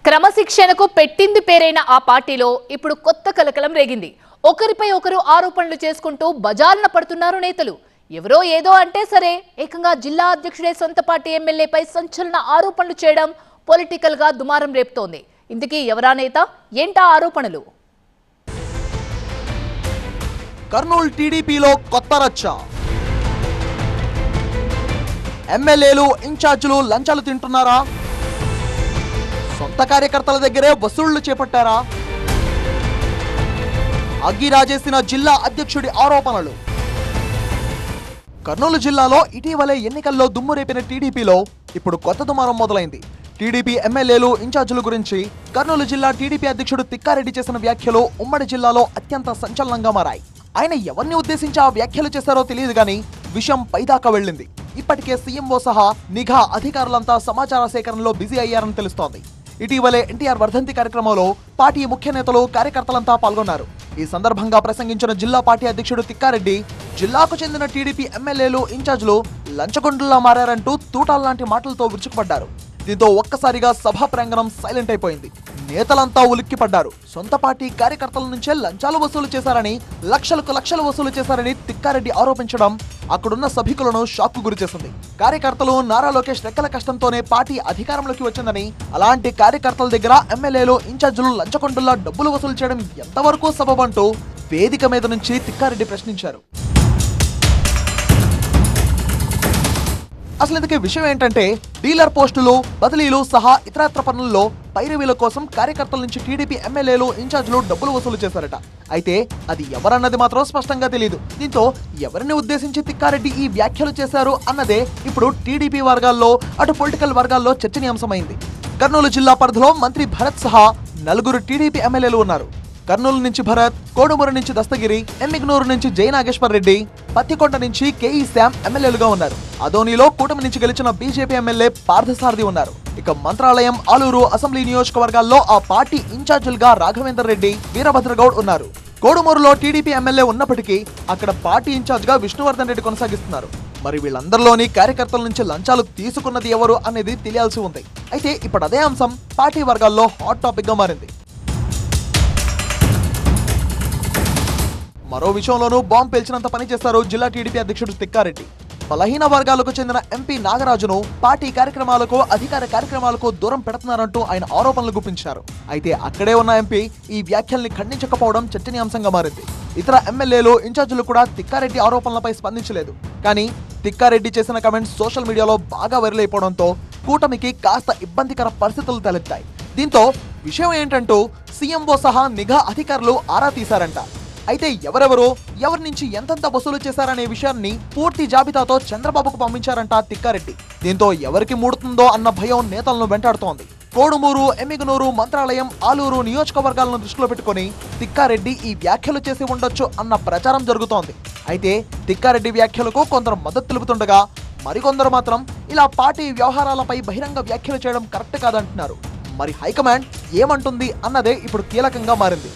క్రమశిక్షణకు పెట్టింది పేరైన ఆ పార్టీలో ఇప్పుడు కొత్త కలకలం రేగింది. ఒకరిపై ఒకరు ఆరోపణలు చేసుకుంటూ బజారున పడుతున్నారు నేతలు. ఎవరో ఏదో అంటే సరే ఏకంగా జిల్లా అధ్యక్షుడే సొంత పార్టీ ఎమ్మెల్యేపై సంచలన ఆరోపణలు చేయడం పొలిటికల్ గా దుమారం రేపుతోంది. ఇందుకీ ఎవరా నేత, ఏంటా ఆరోపణలు? కర్నూలు టీడీపీలో కొత్త రచ్చ. ఎమ్మెల్యేలు ఇన్ఛార్జీలు లంచాలు తింటున్నారా? సొంత కార్యకర్తల దగ్గరే వసూళ్లు చేపట్టారా? అగ్గి రాజేసిన జిల్లా అధ్యక్షుడి ఆరోపణలు. కర్నూలు జిల్లాలో ఇటీవలే ఎన్నికల్లో దుమ్ము రేపిన టీడీపీలో ఇప్పుడు కొత్త దుమారం మొదలైంది. టీడీపీ ఎమ్మెల్యేలు ఇన్ఛార్జీల గురించి కర్నూలు జిల్లా టీడీపీ అధ్యక్షుడు తిక్కారెడ్డి చేసిన వ్యాఖ్యలు ఉమ్మడి జిల్లాలో అత్యంత సంచలనంగా మారాయి. ఆయన ఎవరిని ఉద్దేశించి ఆ వ్యాఖ్యలు చేశారో తెలియదు గానీ విషయం పైదాకా వెళ్ళింది. ఇప్పటికే సీఎంఓ సహా నిఘా అధికారులంతా సమాచార సేకరణలో బిజీ అయ్యారని తెలుస్తోంది. ఇటీవలే ఎన్టీఆర్ వర్ధంతి కార్యక్రమంలో పార్టీ ముఖ్య నేతలు కార్యకర్తలంతా పాల్గొన్నారు. ఈ సందర్భంగా ప్రసంగించిన జిల్లా పార్టీ అధ్యక్షుడు తిక్కారెడ్డి జిల్లాకు చెందిన టీడీపీ ఎమ్మెల్యేలు ఇన్ఛార్జీలు లంచగొండులా మారారంటూ తూటాల్లాంటి మాటలతో విరుచుకుపడ్డారు. దీంతో ఒక్కసారిగా సభా ప్రాంగణం సైలెంట్ అయిపోయింది. నేతలంతా ఉలిక్కిపడ్డారు. సొంత పార్టీ కార్యకర్తల నుంచే లంచాలు వసూలు చేశారని, లక్షలకు లక్షలు వసూలు చేశారని తిక్కారెడ్డి ఆరోపించడం అక్కడున్న సభికులను షాక్ కు గురిచేసింది. కార్యకర్తలు నారా లోకేష్ రెక్కల కష్టంతోనే పార్టీ అధికారంలోకి వచ్చిందని, అలాంటి కార్యకర్తల దగ్గర ఎమ్మెల్యేలు ఇన్ఛార్జీలు లంచగొండులా డబ్బులు వసూలు చేయడం ఎంతవరకు సబబంటూ వేదిక మీద నుంచి తిక్కారెడ్డి ప్రశ్నించారు. అసలు ఇందుకే విషయం ఏంటంటే, డీలర్ పోస్టులు, బదిలీలు సహా ఇతరత్ర పనుల్లో పైరవీల కోసం కార్యకర్తల నుంచి టీడీపీ ఎమ్మెల్యేలు ఇన్ఛార్జీలు డబ్బులు వసూలు చేశారట. అయితే అది ఎవరన్నది మాత్రం స్పష్టంగా తెలియదు. దీంతో ఎవరిని ఉద్దేశించి తిక్కారెడ్డి ఈ వ్యాఖ్యలు చేశారు అన్నదే ఇప్పుడు టీడీపీ వర్గాల్లో, అటు పొలిటికల్ వర్గాల్లో చర్చనీయాంశమైంది. కర్నూలు జిల్లా పరిధిలో మంత్రి భరత్ సహా 4 టీడీపీ ఎమ్మెల్యేలు ఉన్నారు. కర్నూలు నుంచి భరత్, కోడుమూరు నుంచి దస్తగిరి, ఎమ్మిగనూరు నుంచి జయనాగేశ్వర్ రెడ్డి, పత్తికొండ నుంచి కేఈ శ్యామ్ ఎమ్మెల్యేలుగా ఉన్నారు. అదోనిలో కూటమి నుంచి గెలిచిన బీజేపీ ఎమ్మెల్యే పార్థసారథి ఉన్నారు. ఇక మంత్రాలయం, ఆలూరు అసెంబ్లీ నియోజకవర్గాల్లో ఆ పార్టీ ఇన్ఛార్జీలుగా రాఘవేందర్ రెడ్డి, వీరభద్రగౌడ్ ఉన్నారు. కోడుమూరులో టీడీపీ ఎమ్మెల్యే ఉన్నప్పటికీ అక్కడ పార్టీ ఇన్ఛార్జిగా విష్ణువర్ధన్ రెడ్డి కొనసాగిస్తున్నారు. మరి వీళ్ళందరిలోని కార్యకర్తల నుంచి లంచాలు తీసుకున్నది ఎవరు అనేది తెలియాల్సి ఉంది. అయితే ఇప్పుడు అదే అంశం పార్టీ వర్గాల్లో హాట్ టాపిక్ గా మారింది. మరో విషయంలోనూ బాంబు పేల్చినంత పని చేశారు జిల్లా టీడీపీ అధ్యక్షుడు తిక్కారెడ్డి. బలహీన వర్గాలకు చెందిన ఎంపీ నాగరాజును పార్టీ కార్యక్రమాలకు, అధికార కార్యక్రమాలకు దూరం పెడుతున్నారంటూ ఆయన ఆరోపణలు గుప్పించారు. అయితే అక్కడే ఉన్న ఎంపీ ఈ వ్యాఖ్యల్ని ఖండించకపోవడం చర్చనీయాంశంగా మారింది. ఇతర ఎమ్మెల్యేలు, ఇన్ఛార్జీలు కూడా తిక్కారెడ్డి ఆరోపణలపై స్పందించలేదు. కానీ తిక్కారెడ్డి చేసిన కమెంట్స్ సోషల్ మీడియాలో బాగా వైరల్ అయిపోవడంతో కూటమికి కాస్త ఇబ్బందికర పరిస్థితులు తలెత్తాయి. దీంతో విషయం ఏంటంటూ సీఎంఓ సహా నిఘా అధికారులు ఆరా తీశారంట. అయితే ఎవరెవరో, ఎవరి నుంచి ఎంతెంత వసూలు చేశారనే విషయాన్ని పూర్తి జాబితాతో చంద్రబాబుకు పంపించారంట తిక్కారెడ్డి. దీంతో ఎవరికి మూడుతుందో అన్న భయం నేతలను వెంటాడుతోంది. కోడుమూరు, ఎమ్మిగనూరు, మంత్రాలయం, ఆలూరు నియోజకవర్గాలను దృష్టిలో పెట్టుకుని తిక్కారెడ్డి ఈ వ్యాఖ్యలు చేసి ఉండొచ్చు అన్న ప్రచారం జరుగుతోంది. అయితే తిక్కారెడ్డి వ్యాఖ్యలకు కొందరు మద్దతు తెలుపుతుండగా, మరికొందరు మాత్రం ఇలా పార్టీ వ్యవహారాలపై బహిరంగ వ్యాఖ్యలు చేయడం కరెక్ట్ కాదంటున్నారు. మరి హైకమాండ్ ఏమంటుంది అన్నదే ఇప్పుడు కీలకంగా మారింది.